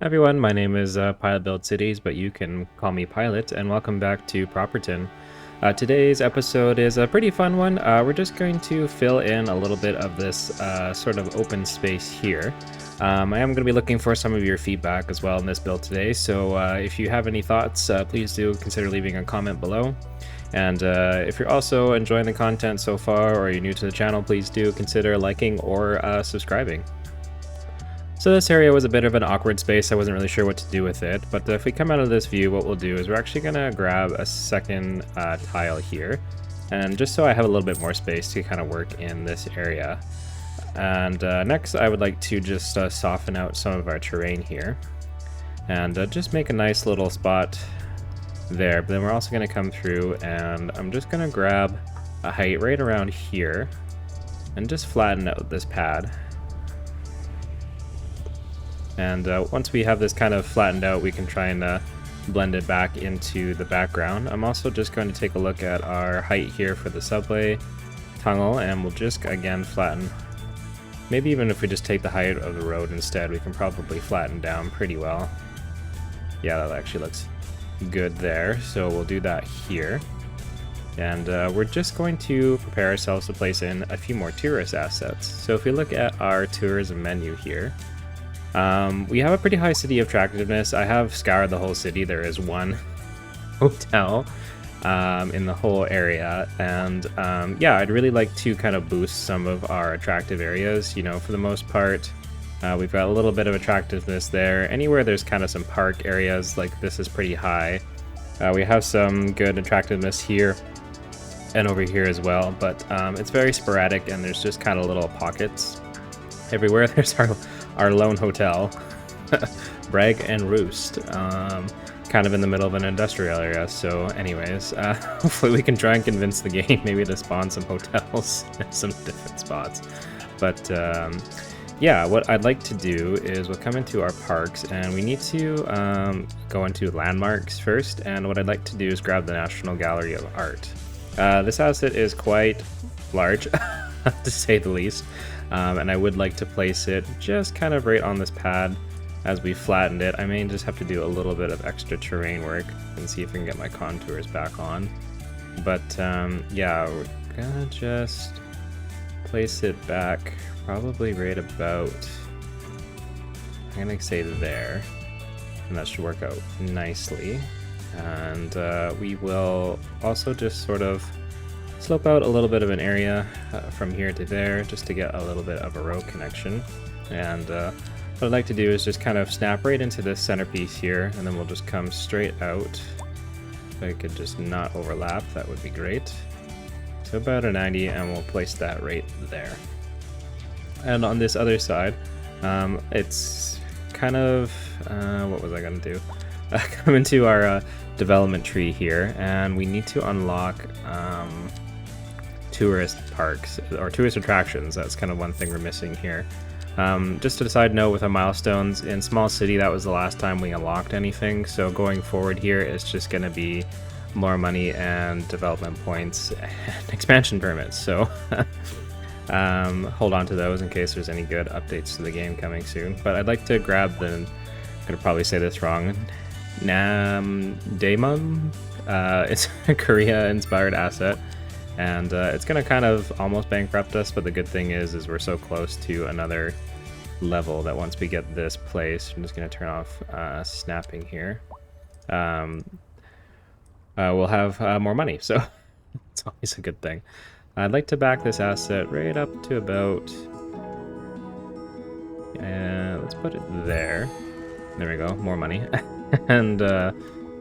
Everyone, my name is Pilot Build Cities, but you can call me Pilot, and welcome back to Properton. Today's episode is a pretty fun one. We're just going to fill in a little bit of this sort of open space here. I am going to be looking for some of your feedback as well in this build today, so if you have any thoughts, please do consider leaving a comment below. And if you're also enjoying the content so far, or you're new to the channel, please do consider liking or subscribing. So this area was a bit of an awkward space. I wasn't really sure what to do with it, but if we come out of this view, what we'll do is we're actually gonna grab a second tile here, and just so I have a little bit more space to kind of work in this area. And next I would like to just soften out some of our terrain here, and just make a nice little spot there. But then we're also gonna come through, and I'm just gonna grab a height right around here, and just flatten out this pad. And once we have this kind of flattened out, we can try and blend it back into the background. I'm also just going to take a look at our height here for the subway tunnel, and we'll just again flatten. Maybe even if we just take the height of the road instead, we can probably flatten down pretty well. Yeah, that actually looks good there. So we'll do that here. And we're just going to prepare ourselves to place in a few more tourist assets. So if we look at our tourism menu here, we have a pretty high city attractiveness. I have scoured the whole city. There is one hotel in the whole area, and yeah, I'd really like to kind of boost some of our attractive areas. You know, for the most part, we've got a little bit of attractiveness there. Anywhere there's kind of some park areas, like this is pretty high. We have some good attractiveness here and over here as well, but it's very sporadic, and there's just kind of little pockets everywhere. There's our lone hotel, Brag and Roost, kind of in the middle of an industrial area. So anyways, hopefully we can try and convince the game maybe to spawn some hotels in some different spots. But yeah, what I'd like to do is we'll come into our parks, and we need to go into landmarks first. And what I'd like to do is grab the National Gallery of Art. This asset is quite large, to say the least. And I would like to place it just kind of right on this pad as we flattened it. I may just have to do a little bit of extra terrain work and see if I can get my contours back on. But yeah, we're gonna just place it back probably right about, I'm gonna say there, and that should work out nicely. And we will also just sort of slope out a little bit of an area from here to there, just to get a little bit of a road connection. And what I'd like to do is just kind of snap right into this centerpiece here, and then we'll just come straight out. If I could just not overlap, that would be great. So about a 90, and we'll place that right there. And on this other side, it's kind of, what was I gonna do? Come into our development tree here, and we need to unlock tourist parks or tourist attractions. That's kind of one thing we're missing here. Just a side note with our milestones, in Small City, that was the last time we unlocked anything, so going forward here it's just going to be more money and development points and expansion permits. So hold on to those in case there's any good updates to the game coming soon. But I'd like to grab the, I'm going to probably say this wrong, Namdaemun. It's a Korea-inspired asset. And it's going to kind of almost bankrupt us, but the good thing is we're so close to another level that once we get this place, I'm just going to turn off snapping here. We'll have more money, so it's always a good thing. I'd like to back this asset right up to about, let's put it there. There we go, more money. And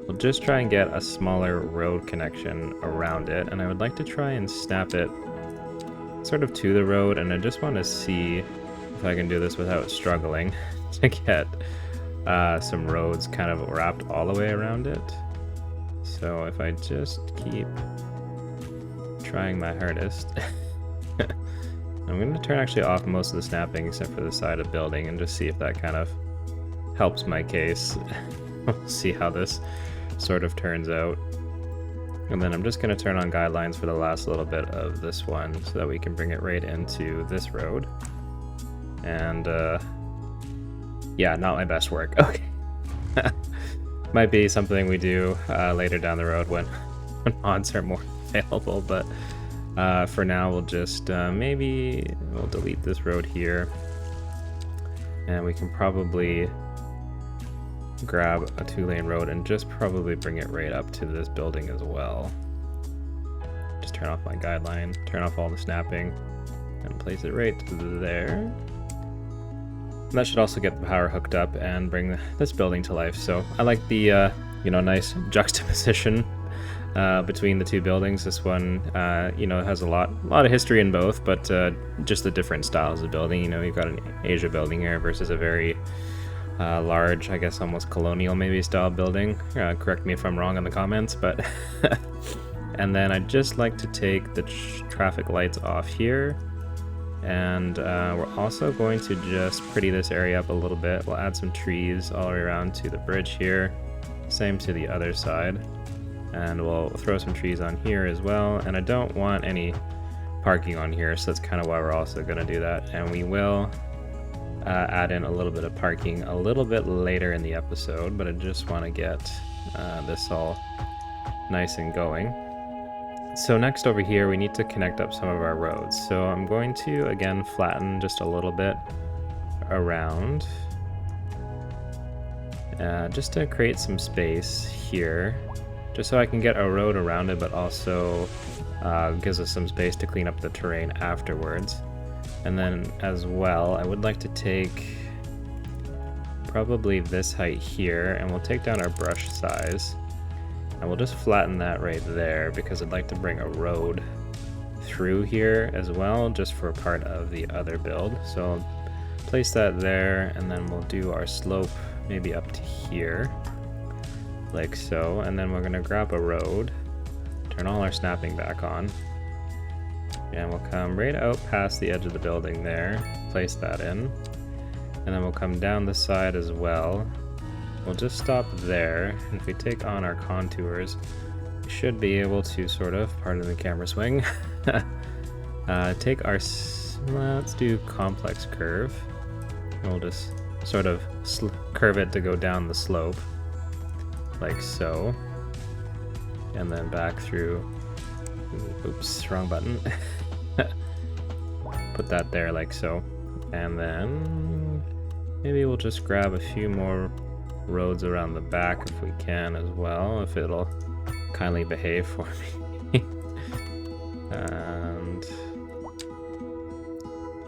we'll just try and get a smaller road connection around it, and I would like to try and snap it sort of to the road, and I just want to see if I can do this without struggling to get some roads kind of wrapped all the way around it. So if I just keep trying my hardest, I'm going to turn actually off most of the snapping except for the side of building and just see if that kind of helps my case. We'll see how this sort of turns out. And then I'm just going to turn on guidelines for the last little bit of this one so that we can bring it right into this road. And Yeah, not my best work. Okay. Might be something we do later down the road when mods are more available, but for now we'll just maybe we'll delete this road here, and we can probably grab a 2-lane road and just probably bring it right up to this building as well. Just turn off my guideline, turn off all the snapping, and place it right there. And that should also get the power hooked up and bring this building to life. So I like the you know, nice juxtaposition between the two buildings. This one, you know, has a lot of history in both, but just the different styles of building. You know, you've got an Asia building here versus a very large, I guess almost colonial maybe style building. Correct me if I'm wrong in the comments, but and then I'd just like to take the traffic lights off here, and we're also going to just pretty this area up a little bit. We'll add some trees all the way around to the bridge here, same to the other side, and we'll throw some trees on here as well. And I don't want any parking on here, so that's kind of why we're also going to do that. And we will add in a little bit of parking a little bit later in the episode, but I just want to get this all nice and going. So next over here we need to connect up some of our roads. So I'm going to again flatten just a little bit around just to create some space here, just so I can get a road around it, but also gives us some space to clean up the terrain afterwards. And then as well, I would like to take probably this height here, and we'll take down our brush size, and we'll just flatten that right there because I'd like to bring a road through here as well, just for part of the other build. So I'll place that there, and then we'll do our slope maybe up to here, like so. And then we're gonna grab a road, turn all our snapping back on, and we'll come right out past the edge of the building there, place that in, and then we'll come down the side as well. We'll just stop there, and if we take on our contours, we should be able to sort of, pardon the camera swing, take our, let's do complex curve, and we'll just sort of curve it to go down the slope, like so, and then back through, oops, wrong button. Put that there like so, and then maybe we'll just grab a few more roads around the back if we can as well, if it'll kindly behave for me. And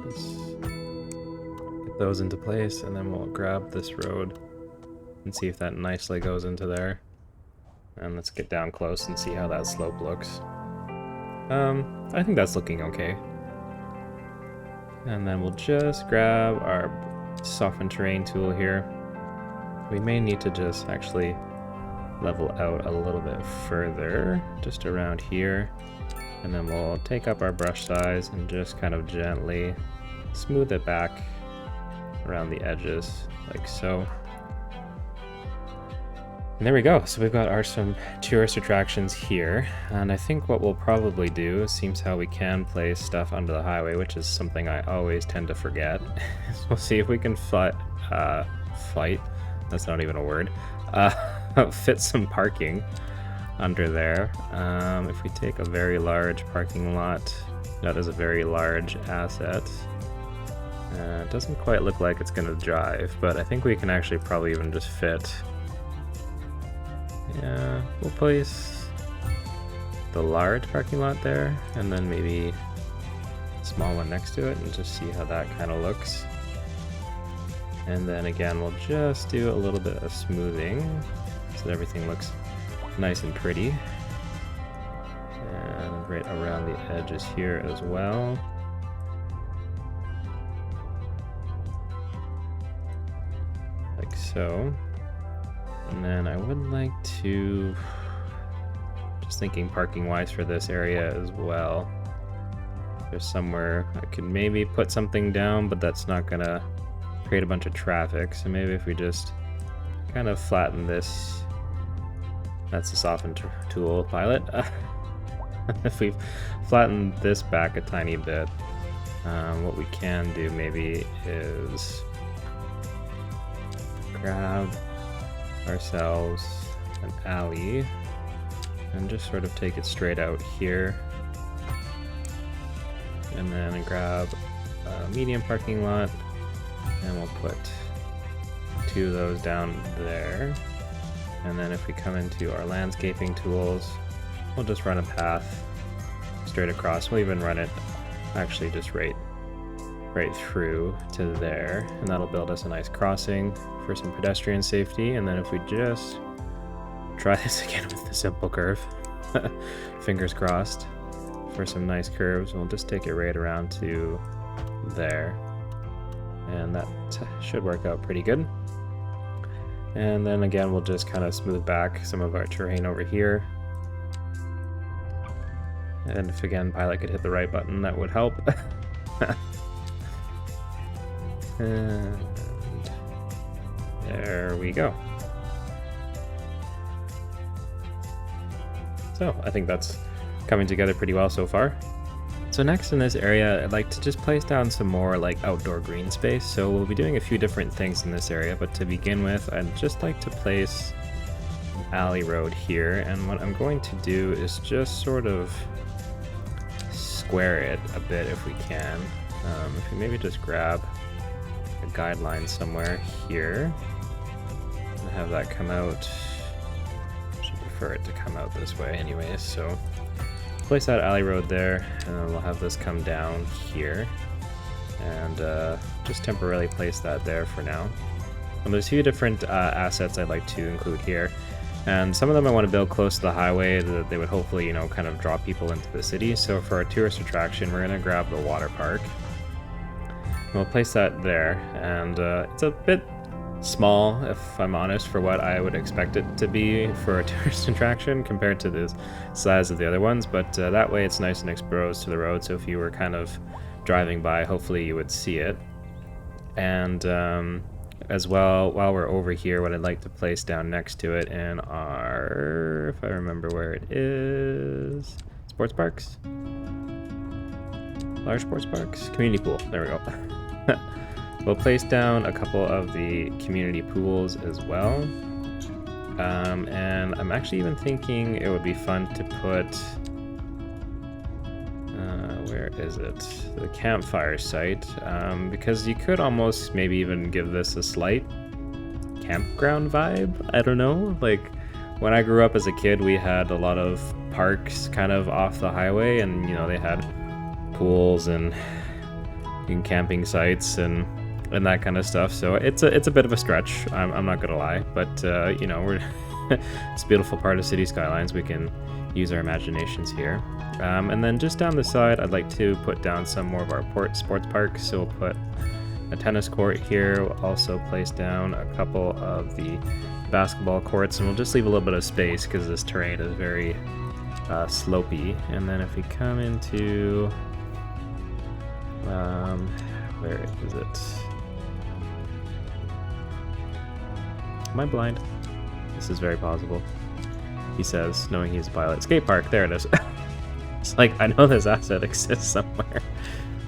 just get those into place, and then we'll grab this road and see if that nicely goes into there. And let's get down close and see how that slope looks. I think that's looking okay. And then we'll just grab our soften terrain tool here. We may need to just actually level out a little bit further, just around here. And then we'll take up our brush size and just kind of gently smooth it back around the edges, like so. And there we go. So we've got some tourist attractions here, and I think what we'll probably do, seems how we can place stuff under the highway, which is something I always tend to forget. So we'll see if we can fight, that's not even a word, fit some parking under there. If we take a very large parking lot, that is a very large asset. It doesn't quite look like it's gonna drive, but I think we can actually probably even just fit. Yeah, we'll place the large parking lot there, and then maybe a small one next to it, and just see how that kind of looks. And then again, we'll just do a little bit of smoothing so that everything looks nice and pretty. And right around the edges here as well. Like so. And then I would like to, just thinking parking wise for this area as well, there's somewhere I could maybe put something down, but that's not gonna create a bunch of traffic. So maybe if we just kind of flatten this, that's the soften tool pilot. If we flatten this back a tiny bit, what we can do maybe is grab ourselves an alley and just sort of take it straight out here. And then grab a medium parking lot, and we'll put 2 of those down there. And then if we come into our landscaping tools, we'll just run a path straight across. We'll even run it actually just right through to there, and that'll build us a nice crossing for some pedestrian safety. And then if we just try this again with the simple curve, fingers crossed for some nice curves, we'll just take it right around to there, and that should work out pretty good. And then again, we'll just kind of smooth back some of our terrain over here. And if again Pilot could hit the right button, that would help. And there we go. So I think that's coming together pretty well so far. So next in this area, I'd like to just place down some more like outdoor green space. So we'll be doing a few different things in this area, but to begin with, I'd just like to place an alley road here. And what I'm going to do is just sort of square it a bit if we can. If we maybe just grab a guideline somewhere here and have that come out. I should prefer it to come out this way anyways, so place that alley road there, and then we'll have this come down here, and just temporarily place that there for now. And there's a few different assets I'd like to include here, and some of them I want to build close to the highway that they would hopefully, you know, kind of draw people into the city. So for our tourist attraction, we're going to grab the water park. And we'll place that there, and it's a bit small, if I'm honest, for what I would expect it to be for a tourist attraction compared to the size of the other ones, but that way it's nice and exposed to the road, so if you were kind of driving by, hopefully you would see it. And as well, while we're over here, what I'd like to place down next to it in our, if I remember where it is, sports parks? Large sports parks? Community pool, there we go. We'll place down a couple of the community pools as well. And I'm actually even thinking it would be fun to put, where is it? The campfire site, because you could almost maybe even give this a slight campground vibe. I don't know, like when I grew up as a kid, we had a lot of parks kind of off the highway, and you know, they had pools and camping sites and that kind of stuff. So it's a bit of a stretch, I'm not gonna lie, but you know, we're it's a beautiful part of City Skylines. We can use our imaginations here. And then just down the side, I'd like to put down some more of our sports parks. So we'll put a tennis court here. We'll also place down a couple of the basketball courts, and we'll just leave a little bit of space because this terrain is very slopey. And then if we come into where is it? Am I blind? This is very possible. He says, knowing he's a pilot. Skate park, there it is. It's like, I know this asset exists somewhere.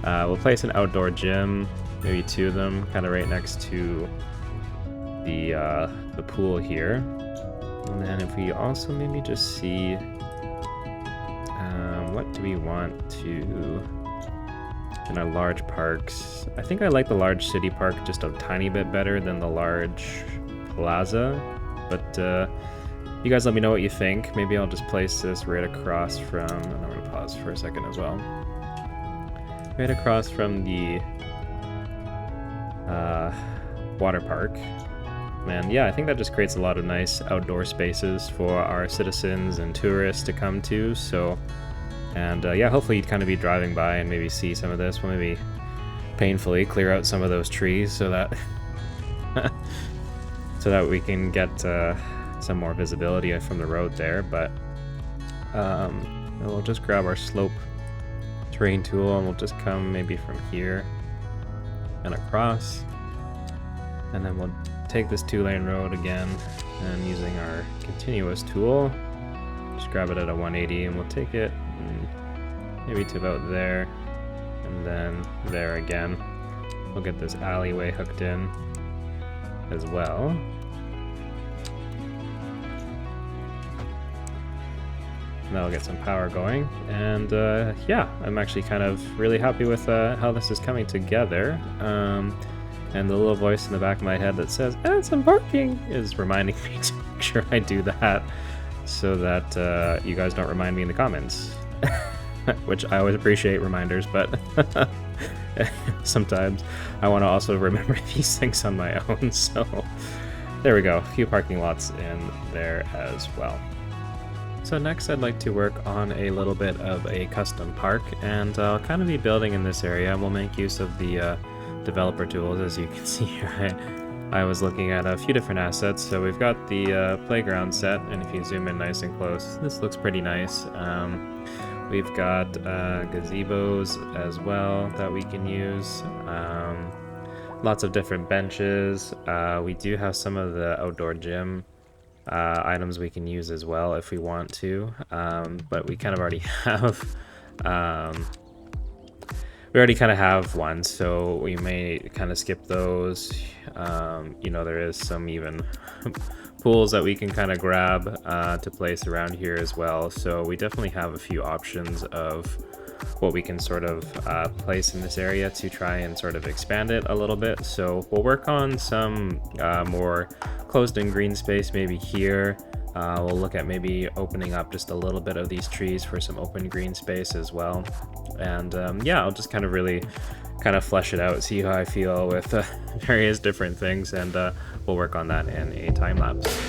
We'll place an outdoor gym, maybe 2 of them, kind of right next to the pool here. And then if we also maybe just see, what do we want to, in our large parks, I think I like the large city park just a tiny bit better than the large plaza, but you guys let me know what you think. Maybe I'll just place this right across from, and I'm going to pause for a second as well, right across from the water park. And yeah, I think that just creates a lot of nice outdoor spaces for our citizens and tourists to come to. So, and yeah, hopefully you'd kind of be driving by and maybe see some of this. We'll maybe painfully clear out some of those trees so that so that we can get some more visibility from the road there. But we'll just grab our slope terrain tool, and we'll just come maybe from here and across, and then we'll take this 2-lane road again, and using our continuous tool, just grab it at a 180, and we'll take it maybe to about there, and then there again. We'll get this alleyway hooked in, as well. And that'll get some power going. And yeah, I'm actually kind of really happy with how this is coming together. And the little voice in the back of my head that says, add some parking, is reminding me to make sure I do that so that you guys don't remind me in the comments. Which I always appreciate reminders, but sometimes I want to also remember these things on my own. So there we go, a few parking lots in there as well. So next I'd like to work on a little bit of a custom park, and I'll kind of be building in this area, and we'll make use of the developer tools. As you can see here, I was looking at a few different assets. So we've got the playground set, and if you zoom in nice and close, this looks pretty nice. We've got gazebos as well that we can use. Lots of different benches. We do have some of the outdoor gym items we can use as well if we want to, but we kind of already have one, so we may kind of skip those. You know, there is some even pools that we can kind of grab to place around here as well, so we definitely have a few options of what we can sort of place in this area to try and sort of expand it a little bit. So we'll work on some more closed-in green space maybe here. We'll look at maybe opening up just a little bit of these trees for some open green space as well. And yeah, I'll just kind of really kind of flesh it out, see how I feel with various different things, and we'll work on that in a time lapse.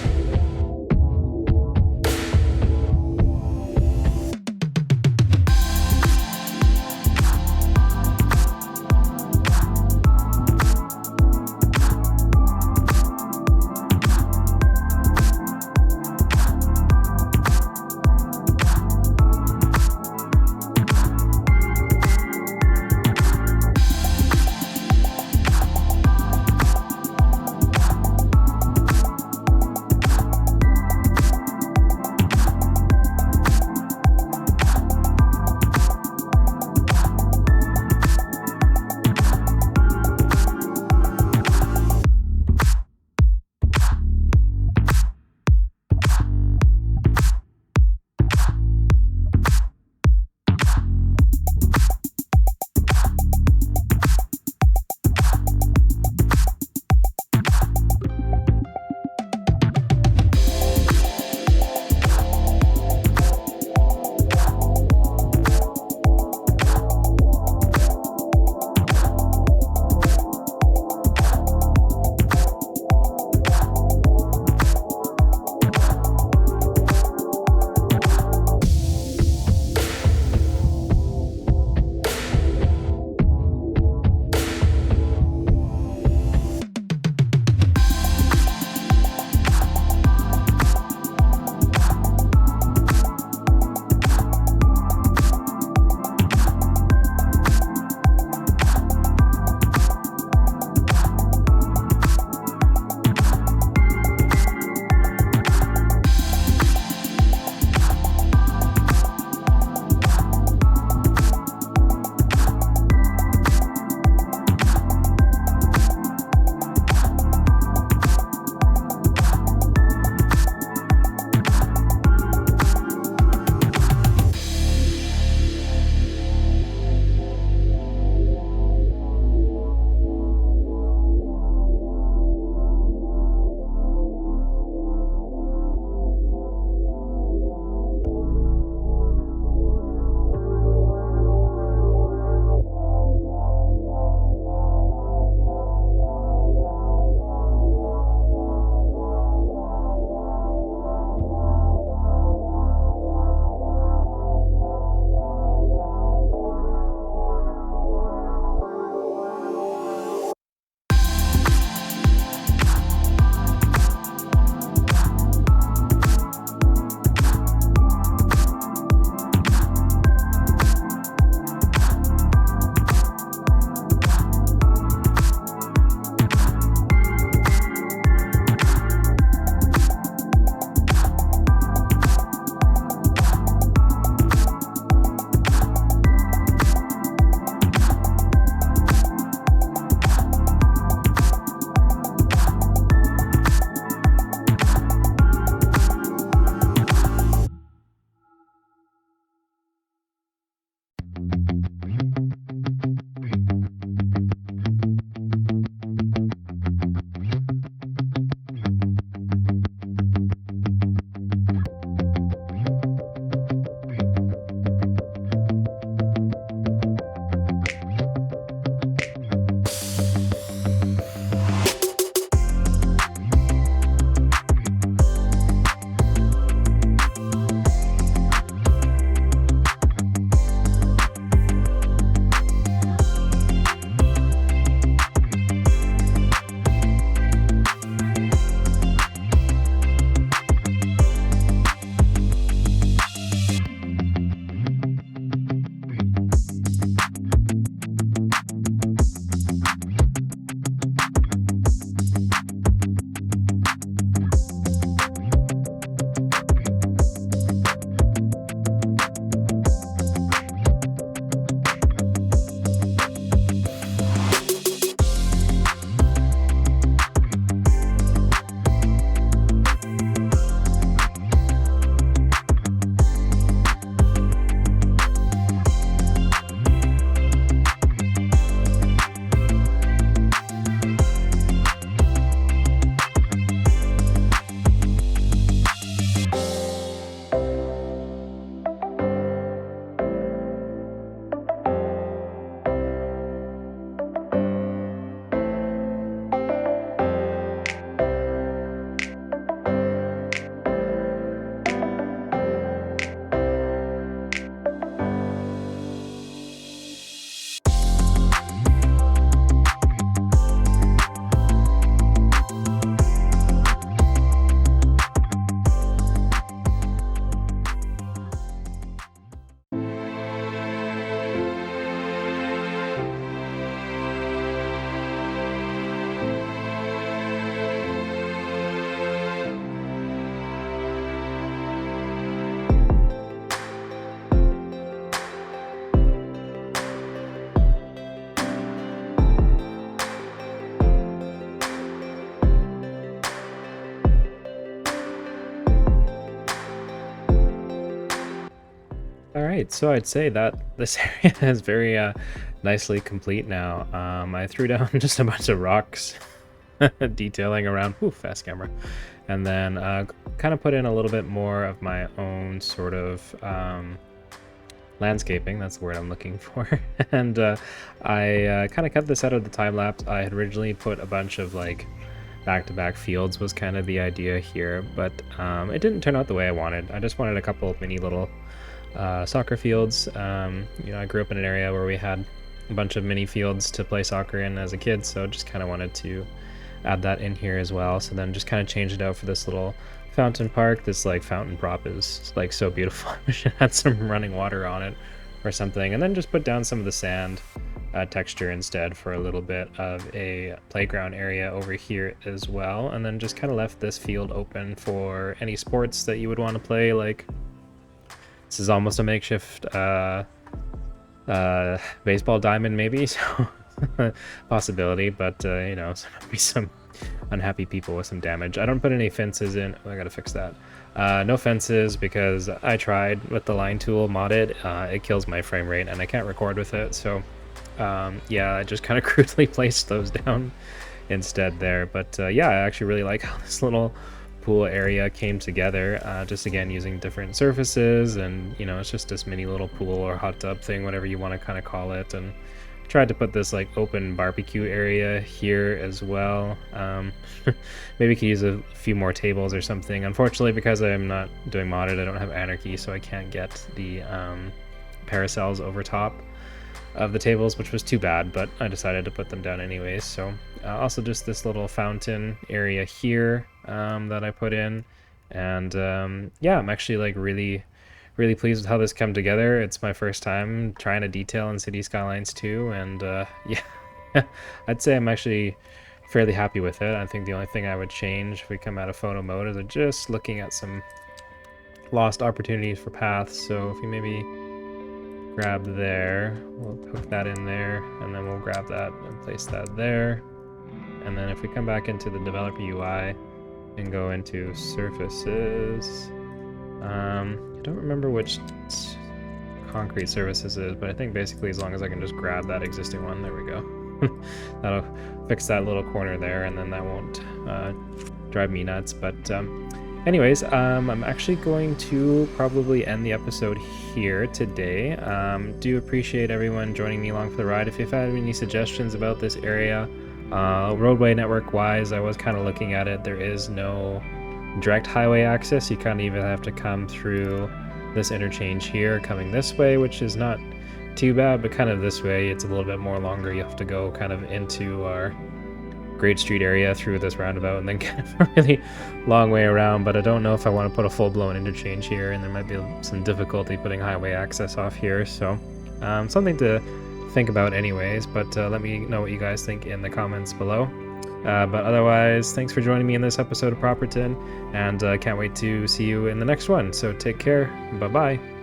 All right, so I'd say that this area is very nicely complete now. I threw down just a bunch of rocks, detailing around. Ooh, fast camera. And then kind of put in a little bit more of my own sort of landscaping. That's the word I'm looking for. And I kind of cut this out of the time lapse. I had originally put a bunch of like back-to-back fields was kind of the idea here, but it didn't turn out the way I wanted. I just wanted a couple of mini little soccer fields. You know, I grew up in an area where we had a bunch of mini fields to play soccer in as a kid, so just kind of wanted to add that in here as well. So then just kind of changed it out for this little fountain park. This like fountain prop is like so beautiful. I wish it had some running water on it or something. And then just put down some of the sand texture instead for a little bit of a playground area over here as well. And then just kind of left this field open for any sports that you would want to play. Like this is almost a makeshift baseball diamond maybe, so possibility, but you know, so might be some unhappy people with some damage. I don't put any fences in. Oh, I gotta fix that. No fences because I tried with the line tool modded. It kills my frame rate and I can't record with it, so yeah, I just kind of crudely placed those down instead there. But yeah, I actually really like how this little pool area came together, just again using different surfaces, and you know, it's just this mini little pool or hot tub thing, whatever you want to kind of call it. And tried to put this like open barbecue area here as well. Maybe could use a few more tables or something. Unfortunately, because I'm not doing modded, I don't have anarchy, so I can't get the paracels over top of the tables, which was too bad, but I decided to put them down anyways. So also just this little fountain area here that I put in, and yeah, I'm actually like really pleased with how this came together. It's my first time trying to detail in City Skylines 2, and yeah, I'd say I'm actually fairly happy with it. I think the only thing I would change if we come out of photo mode is just looking at some lost opportunities for paths. So if we maybe grab there, we'll hook that in there, and then we'll grab that and place that there. And then if we come back into the developer UI and go into surfaces, I don't remember which concrete surfaces is, but I think basically as long as I can just grab that existing one, there we go. That'll fix that little corner there, and then that won't drive me nuts. But anyways, I'm actually going to probably end the episode here today. Do appreciate everyone joining me along for the ride. If you've had any suggestions about this area, roadway network wise, I was kind of looking at it. There is no direct highway access. You kind of even have to come through this interchange here coming this way, which is not too bad, but kind of this way it's a little bit more longer. You have to go kind of into our Great Street area through this roundabout and then kind of a really long way around. But I don't know if I want to put a full-blown interchange here, and there might be some difficulty putting highway access off here, so something to think about anyways. But let me know what you guys think in the comments below. But otherwise, thanks for joining me in this episode of Properton, and can't wait to see you in the next one. So take care. Bye-bye.